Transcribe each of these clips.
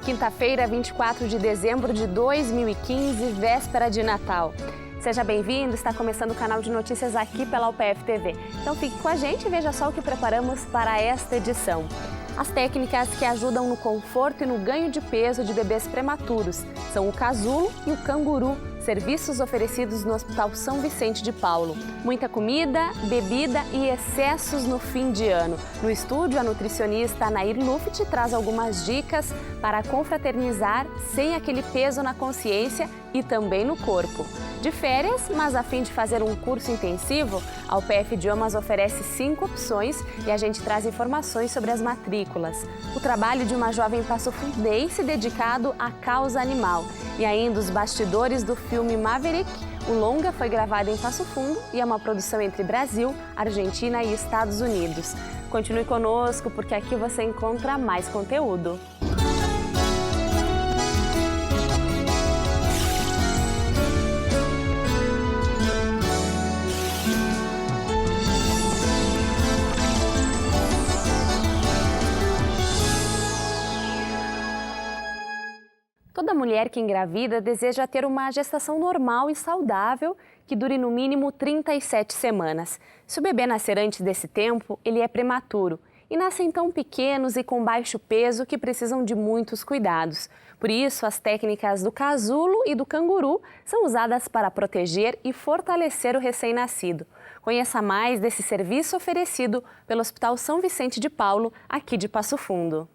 Quinta-feira, 24 de dezembro de 2015, véspera de Natal. Seja bem-vindo, está começando o canal de notícias aqui pela UPF TV. Então fique com a gente e veja só o que preparamos para esta edição. As técnicas que ajudam no conforto e no ganho de peso de bebês prematuros são o casulo e o canguru, serviços oferecidos no Hospital São Vicente de Paulo. Muita comida, bebida e excessos no fim de ano. No estúdio, a nutricionista Nair Luft traz algumas dicas para confraternizar sem aquele peso na consciência e também no corpo. De férias, mas a fim de fazer um curso intensivo, a UPF Idiomas oferece 5 opções e a gente traz informações sobre as matrículas. O trabalho de uma jovem passofundense dedicado à causa animal. E ainda os bastidores do filme Maverick. O longa foi gravado em Passo Fundo e é uma produção entre Brasil, Argentina e Estados Unidos. Continue conosco porque aqui você encontra mais conteúdo. Toda mulher que engravida deseja ter uma gestação normal e saudável que dure no mínimo 37 semanas. Se o bebê nascer antes desse tempo, ele é prematuro e nascem tão pequenos e com baixo peso que precisam de muitos cuidados. Por isso, as técnicas do casulo e do canguru são usadas para proteger e fortalecer o recém-nascido. Conheça mais desse serviço oferecido pelo Hospital São Vicente de Paulo, aqui de Passo Fundo.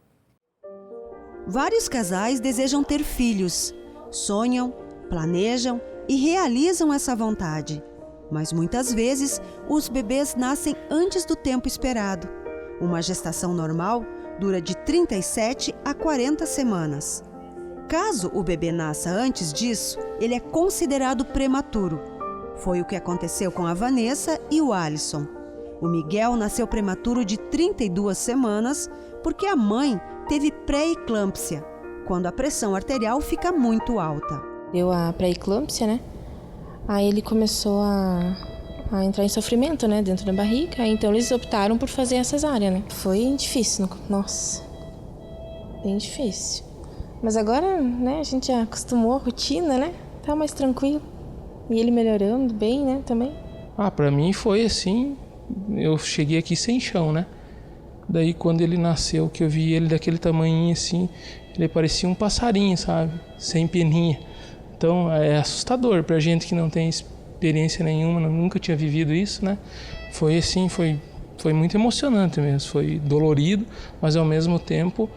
Vários casais desejam ter filhos, sonham, planejam e realizam essa vontade. Mas muitas vezes, os bebês nascem antes do tempo esperado. Uma gestação normal dura de 37 a 40 semanas. Caso o bebê nasça antes disso, ele é considerado prematuro. Foi o que aconteceu com a Vanessa e o Alisson. O Miguel nasceu prematuro de 32 semanas porque a mãe teve pré-eclâmpsia, quando a pressão arterial fica muito alta. Deu a pré-eclâmpsia, né? Aí ele começou a entrar em sofrimento, né, dentro da barriga. Então eles optaram por fazer a cesárea, né? Foi difícil, nossa, bem difícil. Mas agora, né, a gente já acostumou à rotina, né? Tá mais tranquilo. E ele melhorando bem, né, também. Pra mim foi assim, eu cheguei aqui sem chão, né? Daí quando ele nasceu, que eu vi ele daquele tamanhinho assim, ele parecia um passarinho, sabe? Sem peninha. Então é assustador pra gente que não tem experiência nenhuma, nunca tinha vivido isso, né? Foi assim, foi muito emocionante mesmo, foi dolorido, mas ao mesmo tempo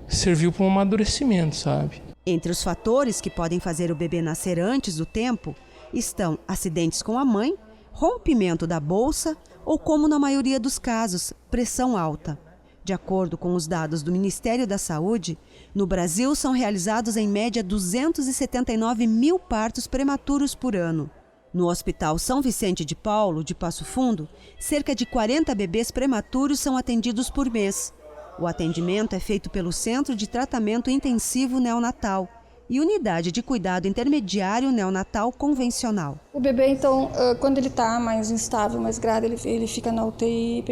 serviu para um amadurecimento, sabe? Entre os fatores que podem fazer o bebê nascer antes do tempo estão acidentes com a mãe, rompimento da bolsa ou, como na maioria dos casos, pressão alta. De acordo com os dados do Ministério da Saúde, no Brasil são realizados em média 279 mil partos prematuros por ano. No Hospital São Vicente de Paulo, de Passo Fundo, cerca de 40 bebês prematuros são atendidos por mês. O atendimento é feito pelo Centro de Tratamento Intensivo Neonatal e Unidade de Cuidado Intermediário Neonatal Convencional. O bebê, então, quando ele está mais instável, mais grave, ele fica na UTI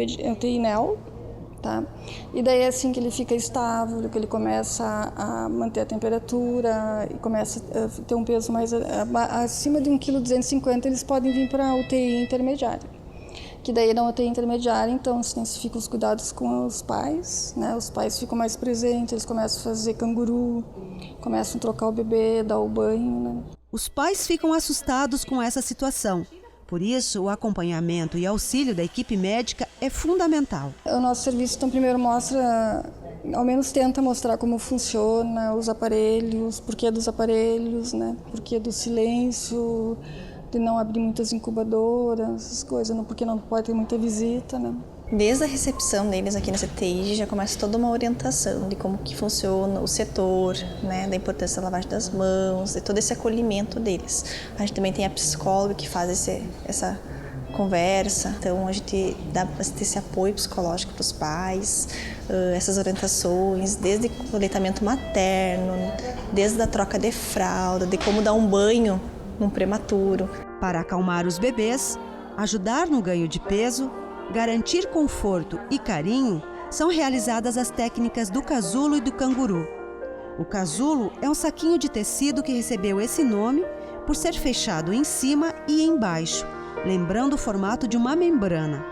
NEL, tá? E daí, assim que ele fica estável, que ele começa a manter a temperatura e começa a ter um peso mais acima de 1,250 kg, eles podem vir para a UTI intermediária. Que daí na UTI intermediária, então, se intensificam os cuidados com os pais, né? Os pais ficam mais presentes, eles começam a fazer canguru, começam a trocar o bebê, dar o banho, né? Os pais ficam assustados com essa situação. Por isso, o acompanhamento e auxílio da equipe médica é fundamental. O nosso serviço, então, primeiro mostra, ao menos tenta mostrar como funciona os aparelhos, porquê dos aparelhos, né? Porquê do silêncio, de não abrir muitas incubadoras, essas coisas, porque não pode ter muita visita, né? Desde a recepção deles aqui na CTI já começa toda uma orientação de como que funciona o setor, né, da importância da lavagem das mãos, de todo esse acolhimento deles. A gente também tem a psicóloga que faz essa conversa, então a gente dá esse apoio psicológico para os pais, essas orientações, desde o aleitamento materno, desde a troca de fralda, de como dar um banho num prematuro. Para acalmar os bebês, ajudar no ganho de peso garantir conforto e carinho, são realizadas as técnicas do casulo e do canguru. O casulo é um saquinho de tecido que recebeu esse nome por ser fechado em cima e embaixo, lembrando o formato de uma membrana.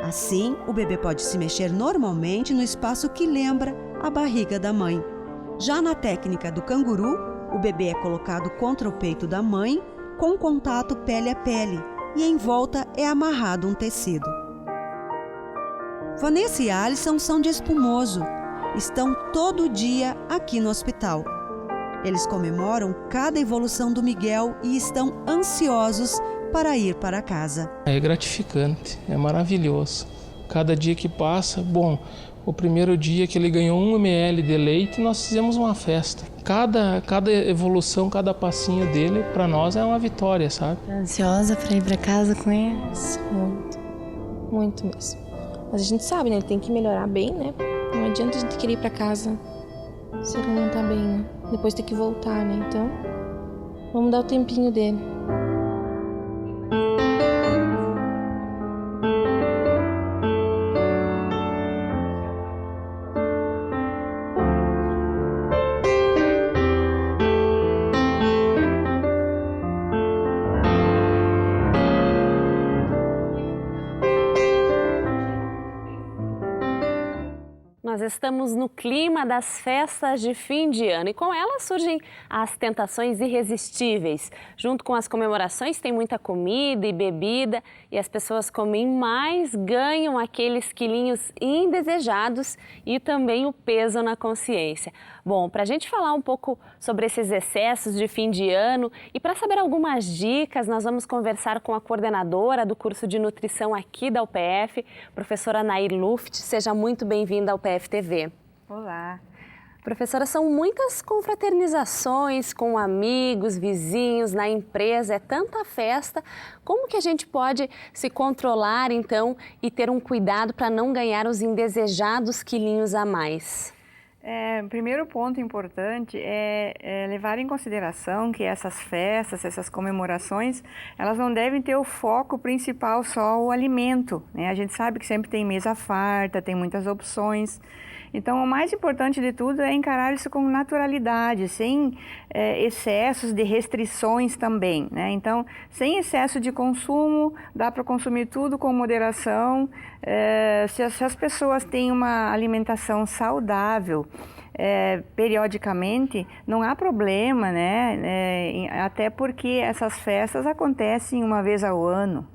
Assim, o bebê pode se mexer normalmente no espaço que lembra a barriga da mãe. Já na técnica do canguru, o bebê é colocado contra o peito da mãe, com contato pele a pele, e em volta é amarrado um tecido. Vanessa e Alisson são de Espumoso. Estão todo dia aqui no hospital. Eles comemoram cada evolução do Miguel e estão ansiosos para ir para casa. É gratificante, é maravilhoso. Cada dia que passa, bom, o primeiro dia que ele ganhou 1 ml de leite, nós fizemos uma festa. Cada evolução, cada passinho dele, para nós é uma vitória, sabe? Tô ansiosa para ir para casa com eles. Muito mesmo. Mas a gente sabe, né? Ele tem que melhorar bem, né? Não adianta a gente querer ir para casa se ele não tá bem, né? Depois tem que voltar, né? Então, vamos dar o tempinho dele. Nós estamos no clima das festas de fim de ano e com elas surgem as tentações irresistíveis. Junto com as comemorações tem muita comida e bebida e as pessoas comem mais, ganham aqueles quilinhos indesejados e também o peso na consciência. Bom, para a gente falar um pouco sobre esses excessos de fim de ano e para saber algumas dicas, nós vamos conversar com a coordenadora do curso de nutrição aqui da UPF, professora Nair Luft. Seja muito bem-vinda ao UPF TV. Olá. Professora, são muitas confraternizações com amigos, vizinhos, na empresa, é tanta festa. Como que a gente pode se controlar, então, e ter um cuidado para não ganhar os indesejados quilinhos a mais? O primeiro ponto importante é levar em consideração que essas festas, essas comemorações, elas não devem ter o foco principal só o alimento, né? A gente sabe que sempre tem mesa farta, tem muitas opções. Então, o mais importante de tudo é encarar isso com naturalidade, sem excessos de restrições também, né? Então, sem excesso de consumo, dá para consumir tudo com moderação. Se as pessoas têm uma alimentação saudável, periodicamente, não há problema, né? Até porque essas festas acontecem uma vez ao ano.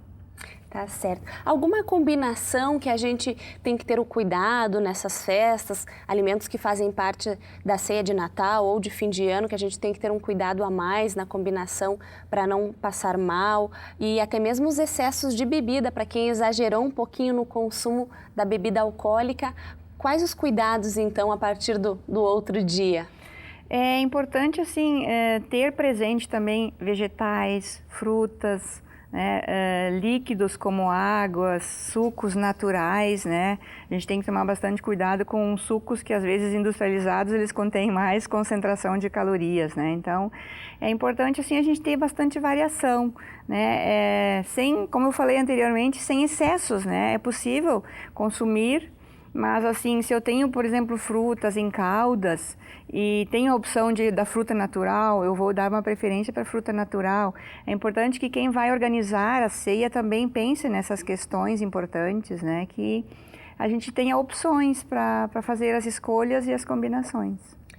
Tá certo. Alguma combinação que a gente tem que ter o cuidado nessas festas, alimentos que fazem parte da ceia de Natal ou de fim de ano, que a gente tem que ter um cuidado a mais na combinação para não passar mal, e até mesmo os excessos de bebida, para quem exagerou um pouquinho no consumo da bebida alcoólica, quais os cuidados então a partir do outro dia? É importante assim ter presente também vegetais, frutas, né, líquidos como águas, sucos naturais, né? A gente tem que tomar bastante cuidado com sucos que às vezes industrializados eles contêm mais concentração de calorias, né? Então é importante assim a gente ter bastante variação, né? Sem, como eu falei anteriormente, sem excessos, né? É possível consumir. Mas assim, se eu tenho, por exemplo, frutas em caldas e tenho a opção da fruta natural, eu vou dar uma preferência para a fruta natural. É importante que quem vai organizar a ceia também pense nessas questões importantes, né? Que a gente tenha opções para fazer as escolhas e as combinações.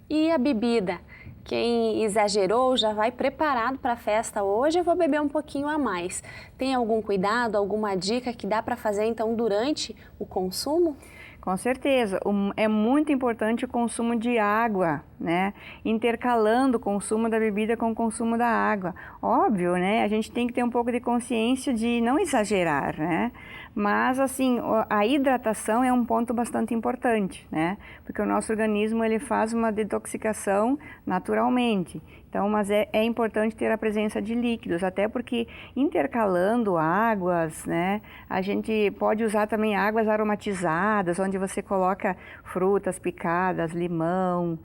E a bebida? Quem exagerou já vai preparado para a festa hoje, eu vou beber um pouquinho a mais. Tem algum cuidado, alguma dica que dá para fazer então durante o consumo? Com certeza, é muito importante o consumo de água, né? Intercalando o consumo da bebida com o consumo da água. Óbvio, né? A gente tem que ter um pouco de consciência de não exagerar, né? Mas, assim, a hidratação é um ponto bastante importante, né? Porque o nosso organismo, ele faz uma detoxicação naturalmente. Então, mas é importante ter a presença de líquidos, até porque intercalando águas, né, a gente pode usar também águas aromatizadas, onde você coloca frutas picadas, limão,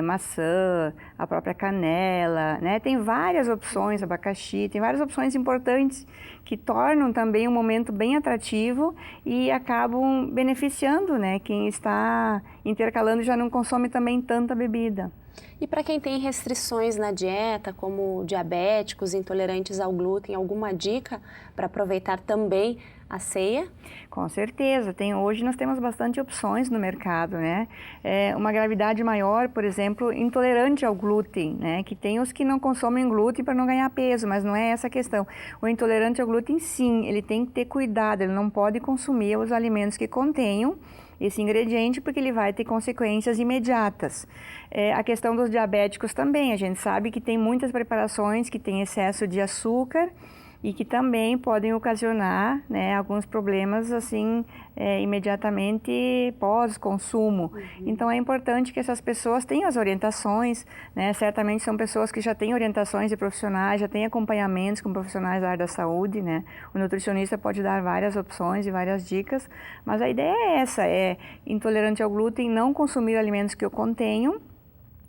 maçã, a própria canela, né? Tem várias opções, abacaxi, tem várias opções importantes que tornam também um momento bem atrativo e acabam beneficiando, né, quem está intercalando já não consome também tanta bebida. E para quem tem restrições na dieta, como diabéticos, intolerantes ao glúten, alguma dica para aproveitar também a ceia? Com certeza, hoje nós temos bastante opções no mercado, né? Uma gravidade maior, por exemplo, intolerante ao glúten, né? Que tem os que não consomem glúten para não ganhar peso, mas não é essa a questão. O intolerante ao glúten, sim, ele tem que ter cuidado, ele não pode consumir os alimentos que contenham esse ingrediente, porque ele vai ter consequências imediatas. A questão dos diabéticos também, a gente sabe que tem muitas preparações que têm excesso de açúcar e que também podem ocasionar, né, alguns problemas assim imediatamente pós-consumo. Então é importante que essas pessoas tenham as orientações, né? Certamente são pessoas que já têm orientações de profissionais, já têm acompanhamentos com profissionais da área da saúde, né? O nutricionista pode dar várias opções e várias dicas, mas a ideia é essa, intolerante ao glúten, não consumir alimentos que o contenham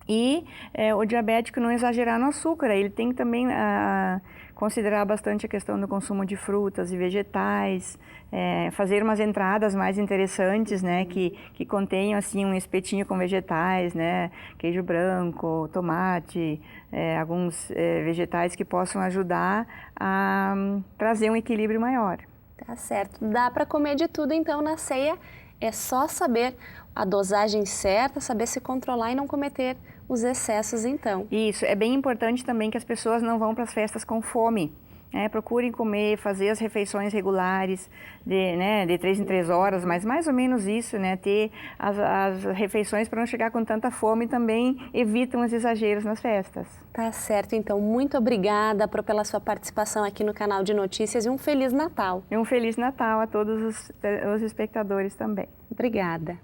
e o diabético não exagerar no açúcar. Ele tem que também considerar bastante a questão do consumo de frutas e vegetais, fazer umas entradas mais interessantes, né, que contenham assim um espetinho com vegetais, né, queijo branco, tomate, alguns vegetais que possam ajudar a trazer um equilíbrio maior. Tá certo. Dá para comer de tudo então na ceia, é só saber a dosagem certa, saber se controlar e não cometer os excessos então. Isso, é bem importante também que as pessoas não vão para as festas com fome. Procurem comer, fazer as refeições regulares, de 3 em 3 horas, mas mais ou menos isso, né? Ter as refeições para não chegar com tanta fome também evitam os exageros nas festas. Tá certo, então. Muito obrigada pela sua participação aqui no canal de notícias e um Feliz Natal. E um Feliz Natal a todos os espectadores também. Obrigada.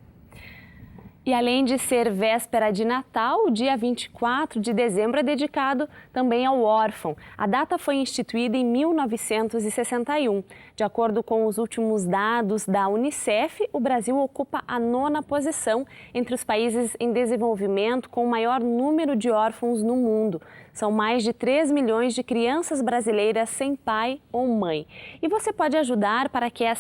E além de ser véspera de Natal, o dia 24 de dezembro é dedicado também ao órfão. A data foi instituída em 1961. De acordo com os últimos dados da Unicef, o Brasil ocupa a 9ª posição entre os países em desenvolvimento com o maior número de órfãos no mundo. São mais de 3 milhões de crianças brasileiras sem pai ou mãe. E você pode ajudar para que a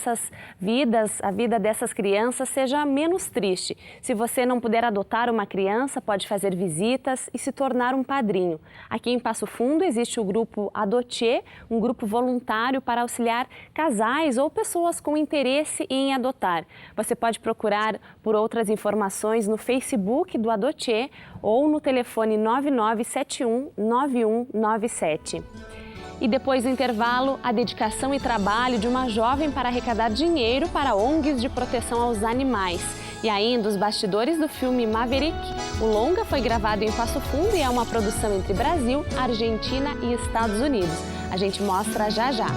vida dessas crianças seja menos triste. Se você não puder adotar uma criança, pode fazer visitas e se tornar um padrinho. Aqui em Passo Fundo existe o grupo Adotier, um grupo voluntário para auxiliar casais ou pessoas com interesse em adotar. Você pode procurar por outras informações no Facebook do Adotier ou no telefone 9971-9197. E depois do intervalo, a dedicação e trabalho de uma jovem para arrecadar dinheiro para ONGs de proteção aos animais. E ainda os bastidores do filme Maverick. O longa foi gravado em Passo Fundo e é uma produção entre Brasil, Argentina e Estados Unidos. A gente mostra já já.